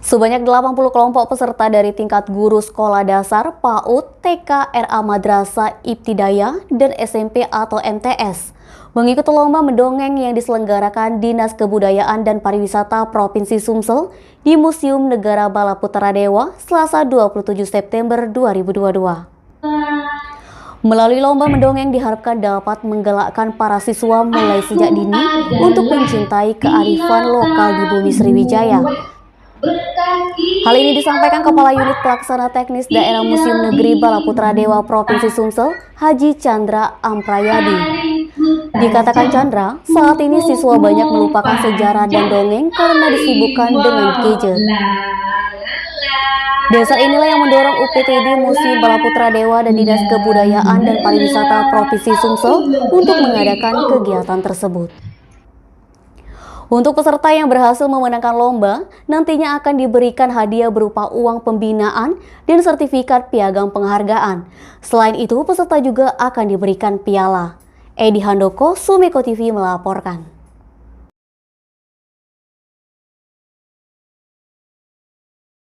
Sebanyak 80 kelompok peserta dari tingkat guru sekolah dasar, PAUD, TK, RA Madrasah Ibtidayah, dan SMP atau MTS mengikuti lomba mendongeng yang diselenggarakan Dinas Kebudayaan dan Pariwisata Provinsi Sumsel di Museum Negara Bala Putra Dewa, Selasa 27 September 2022. Melalui lomba mendongeng diharapkan dapat menggerakkan para siswa mulai sejak dini untuk mencintai kearifan lokal di bumi Sriwijaya. Hal ini disampaikan Kepala Unit Pelaksana Teknis Daerah Museum Negeri Bala Putra Dewa Provinsi Sumsel, Haji Chandra Amprayadi. Dikatakan Chandra, saat ini siswa banyak melupakan sejarah dan dongeng karena disibukkan dengan gadget. Dasar inilah yang mendorong UPTD Museum Bala Putra Dewa dan Dinas Kebudayaan dan Pariwisata Provinsi Sumsel untuk mengadakan kegiatan tersebut. Untuk peserta yang berhasil memenangkan lomba, nantinya akan diberikan hadiah berupa uang pembinaan dan sertifikat piagam penghargaan. Selain itu, peserta juga akan diberikan piala. Edi Handoko, Sumeko TV melaporkan.